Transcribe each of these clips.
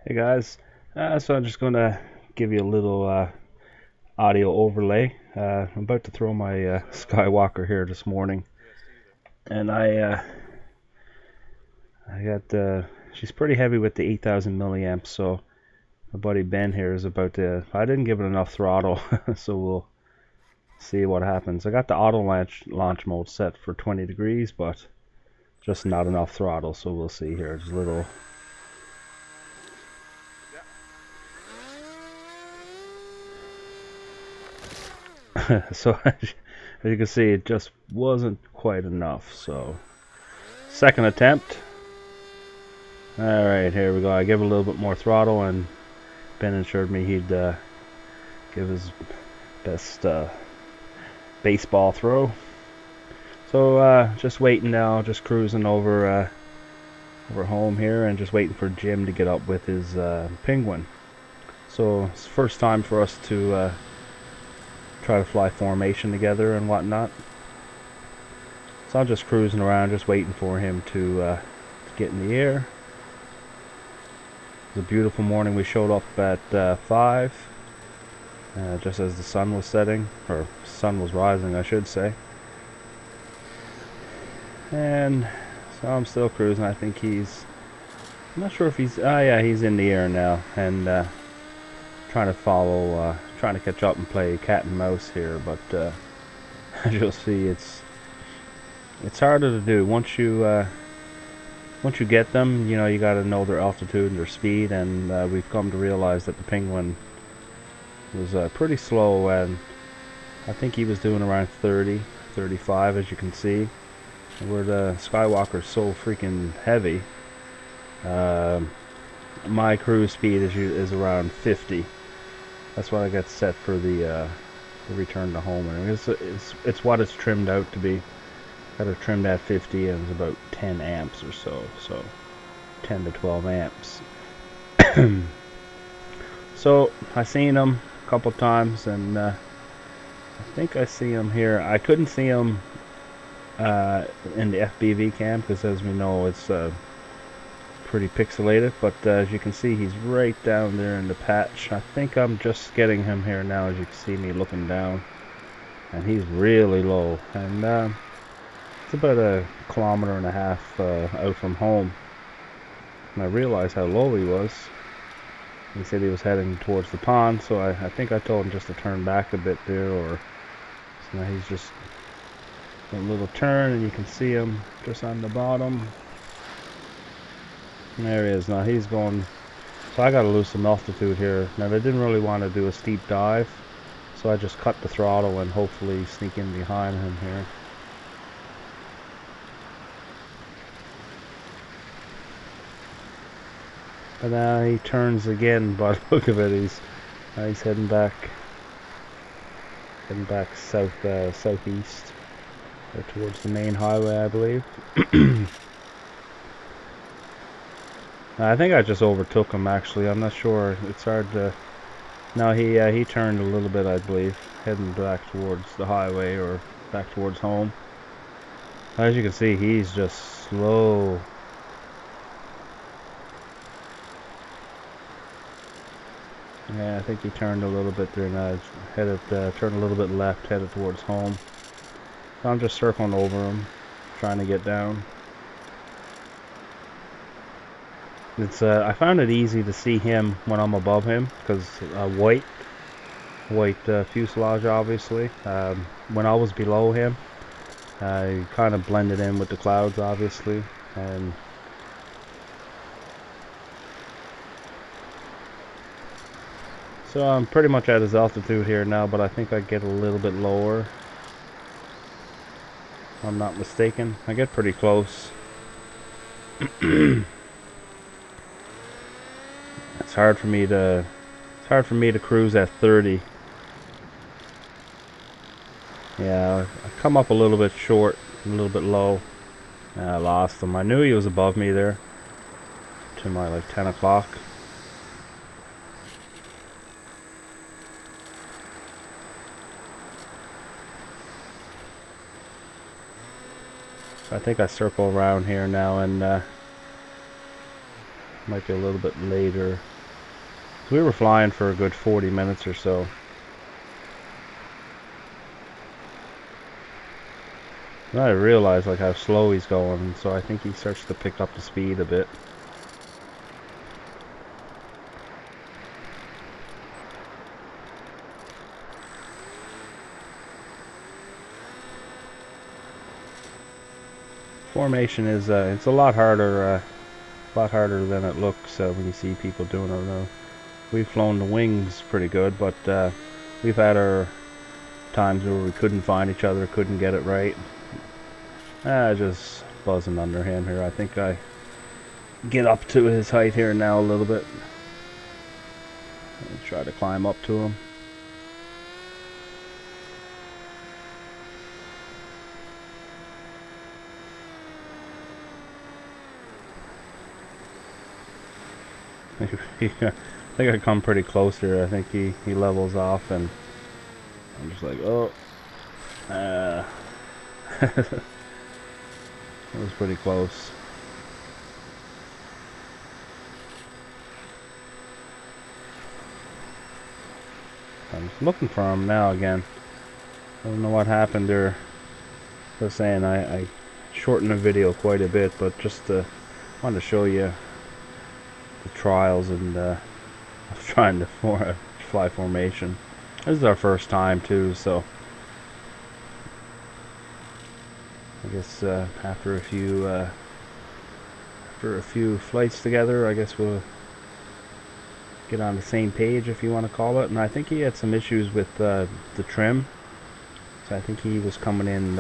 Hey guys, so I'm just gonna give you a little audio overlay. I'm about to throw my Skywalker here this morning, and I got she's pretty heavy with the 8,000 milliamps. So my buddy Ben here is about to. I didn't give it enough throttle, so we'll see what happens. I got the auto launch mode set for 20 degrees, but just not enough throttle. So we'll see here. There's a little. So as you can see, it just wasn't quite enough. So second attempt. Alright, here we go. I give a little bit more throttle, and Ben assured me he'd give his best baseball throw. So just waiting now, just cruising over home here, and just waiting for Jim to get up with his penguin. So it's the first time for us to try to fly formation together and whatnot. So I'm just cruising around, just waiting for him to get in the air. It was a beautiful morning. We showed up at 5, just as the sun was setting, or sun was rising, I should say. And so I'm still cruising. I think I'm not sure if he's, yeah, he's in the air now, and trying to follow, trying to catch up and play cat and mouse here, but as you'll see, it's harder to do. Once you get them, you know, you got to know their altitude and their speed, and we've come to realize that the penguin was pretty slow, and I think he was doing around 30, 35, as you can see. And where the Skywalker's so freaking heavy, my cruise speed is around 50. That's what I got set for the return to home, and it's what it's trimmed out to be. Got it trimmed at 50, and it's about 10 amps or so, 10 to 12 amps. So I seen him a couple times, and I think I see him here. I couldn't see him in the FPV cam because, as we know, it's pretty pixelated, but as you can see, he's right down there in the patch. I think I'm just getting him here now, as you can see me looking down, and he's really low, and it's about 1.5 kilometers out from home. And I realized how low he was. He said he was heading towards the pond, so I think I told him just to turn back a bit there, or so now he's just a little turn, and you can see him just on the bottom. And there he is. Now he's going, so I gotta lose some altitude here. Now I didn't really want to do a steep dive, so I just cut the throttle and hopefully sneak in behind him here. But now he turns again, but look at it, he's heading back southeast, towards the main highway, I believe. I think I just overtook him, actually. I'm not sure. It's hard to. No, he turned a little bit, I believe, heading back towards the highway or back towards home. As you can see, he's just slow. Yeah, I think he turned a little bit there now. Turned a little bit left, headed towards home. So I'm just circling over him, trying to get down. It's I found it easy to see him when I'm above him because white fuselage, obviously. When I was below him, he kind of blended in with the clouds, obviously, and so I'm pretty much at his altitude here now, but I think I get a little bit lower, if I'm not mistaken. I get pretty close. It's hard for me to cruise at 30. Yeah, I come up a little bit short, a little bit low. I lost him. I knew he was above me there to my like 10 o'clock. So I think I circle around here now, and might be a little bit later So we were flying for a good 40 minutes or so. And I realized like how slow he's going, so I think he starts to pick up the speed a bit. Formation is it's a lot harder than it looks when you see people doing it. We've flown the wings pretty good, but we've had our times where we couldn't find each other, couldn't get it right. Just buzzing under him here. I think I get up to his height here now a little bit. I'll try to climb up to him. I think I come pretty close here. I think he levels off, and I'm just like, oh. It was pretty close. I'm just looking for him now again. I don't know what happened there. I was saying I shortened the video quite a bit, but just wanted to show you the trials and of trying to fly formation. This is our first time too, so I guess after a few flights together, I guess we'll get on the same page, if you want to call it. And I think he had some issues with the trim, so I think he was coming in.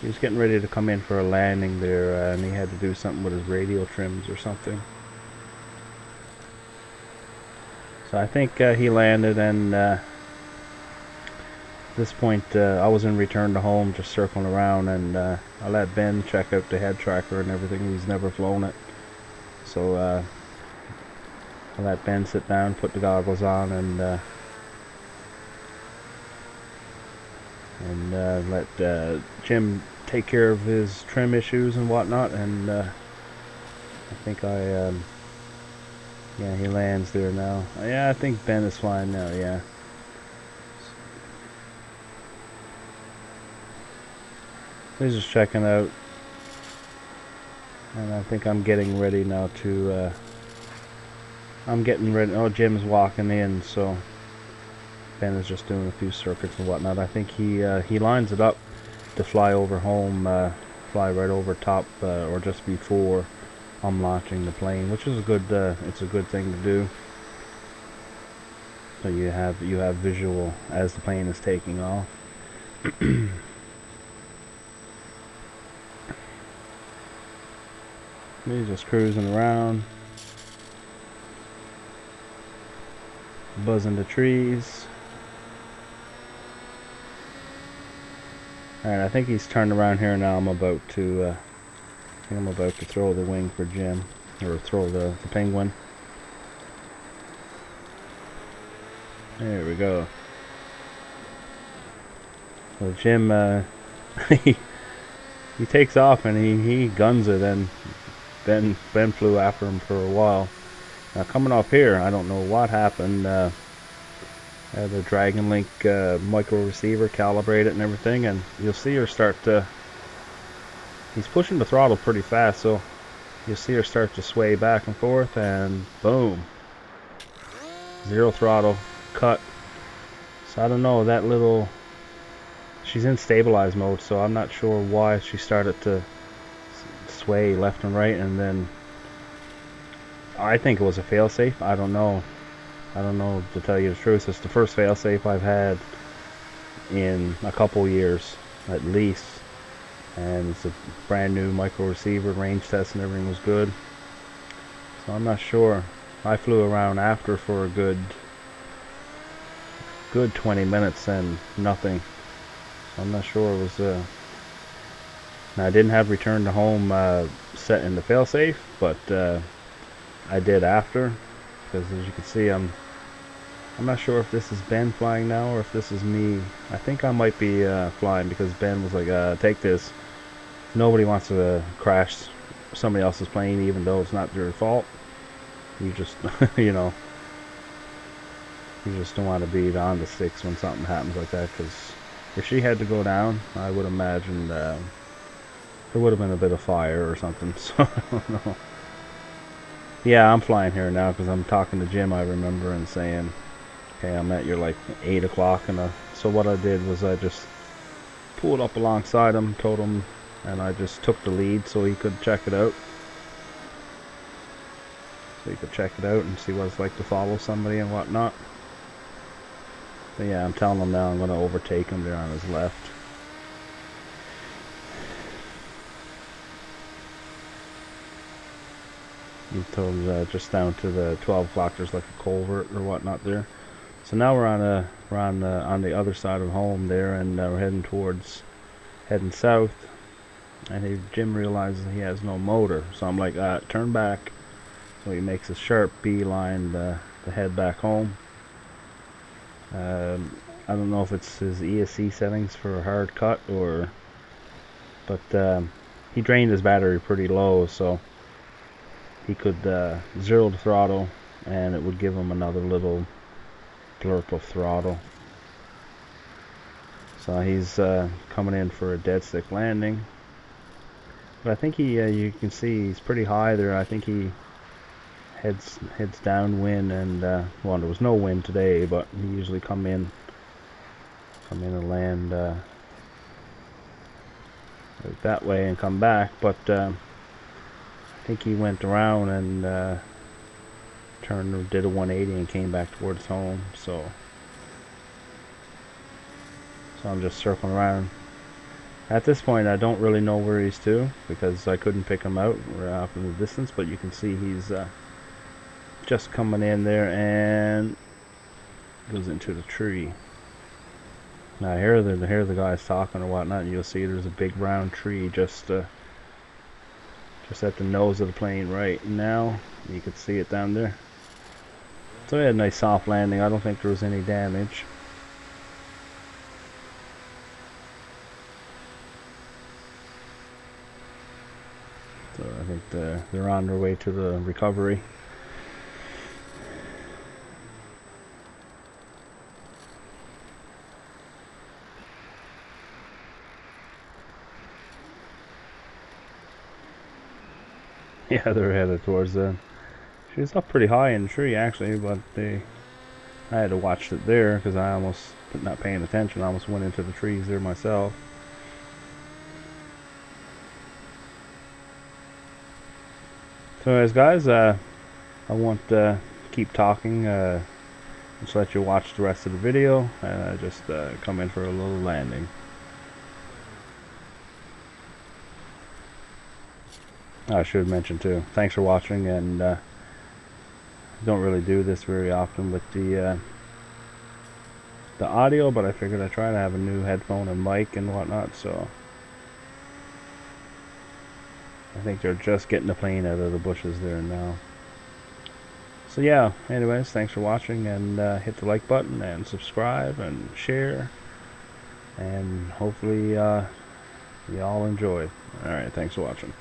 He was getting ready to come in for a landing there, and he had to do something with his radial trims or something. So I think he landed, and at this point I was in return to home, just circling around, and I let Ben check out the head tracker and everything. He's never flown it, so I let Ben sit down, put the goggles on, and let Jim take care of his trim issues and whatnot. And I think yeah, he lands there now. Yeah, I think Ben is flying now, yeah. He's just checking out, and I think I'm getting ready now to I'm getting ready. Oh, Jim's walking in, so Ben is just doing a few circuits and whatnot. I think he lines it up to fly over home, fly right over top, or just before I'm launching the plane, which is a good. It's a good thing to do. So you have visual as the plane is taking off. He's just cruising around, buzzing the trees. Alright, I think he's turned around here now. I'm about to throw the wing for Jim, or throw the penguin. There we go. So Jim, he takes off and he guns it, and Ben flew after him for a while. Now coming off here, I don't know what happened. The DragonLink micro receiver calibrated and everything, and you'll see her start to. He's pushing the throttle pretty fast, so you'll see her start to sway back and forth, and boom, zero throttle, cut. So I don't know, that little. She's in stabilized mode, so I'm not sure why she started to sway left and right, and then I think it was a failsafe. I don't know to tell you the truth. It's the first failsafe I've had in a couple years at least, and it's a brand new micro receiver. Range test and everything was good, so I'm not sure. I flew around after for a good 20 minutes and nothing. I'm not sure it was now I didn't have return to home set in the failsafe, but I did after, because as you can see, I'm not sure if this is Ben flying now or if this is me. I think I might be flying, because Ben was like, take this. Nobody wants to crash somebody else's plane, even though it's not their fault. You just, you know, you just don't want to be on the sticks when something happens like that, because if she had to go down, I would imagine there would have been a bit of fire or something, so I don't know. Yeah, I'm flying here now because I'm talking to Jim, I remember, and saying, okay, I'm at your like 8 o'clock, and so what I did was I just pulled up alongside him, told him, and I just took the lead so he could check it out. So he could check it out and see what it's like to follow somebody and whatnot. But yeah, I'm telling him now I'm going to overtake him there on his left. He told just down to the 12 o'clock there's like a culvert or whatnot there. So now we're on the other side of home there, and we're heading south. And Jim realizes he has no motor, so I'm like, turn back. So he makes a sharp beeline to head back home. I don't know if it's his ESC settings for a hard cut but he drained his battery pretty low, so he could zero the throttle and it would give him another little blurp of throttle. So he's coming in for a dead stick landing. But I think you can see he's pretty high there. I think he heads downwind, and well, there was no wind today, but he usually come in and land out that way and come back. But I think he went around and did a 180 and came back towards home. So I'm just circling around. At this point, I don't really know where he's to because I couldn't pick him out. We're off in the distance, but you can see he's just coming in there and goes into the tree. Now here the guys talking or whatnot, and you'll see there's a big round tree just at the nose of the plane right now. You can see it down there. So we had a nice soft landing. I don't think there was any damage. So I think they're on their way to the recovery. Yeah, they're headed towards the... She's up pretty high in the tree actually, but I had to watch it there because I almost, not paying attention, I almost went into the trees there myself. So anyways guys, I won't keep talking, just let you watch the rest of the video, and I just come in for a little landing. I should mention too, thanks for watching, and I don't really do this very often with the audio, but I figured I'd try to have a new headphone and mic and whatnot, so I think they're just getting the plane out of the bushes there now. So yeah, anyways, thanks for watching, and hit the like button and subscribe and share, and hopefully you all enjoy. Alright, thanks for watching.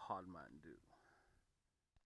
Kathmandu.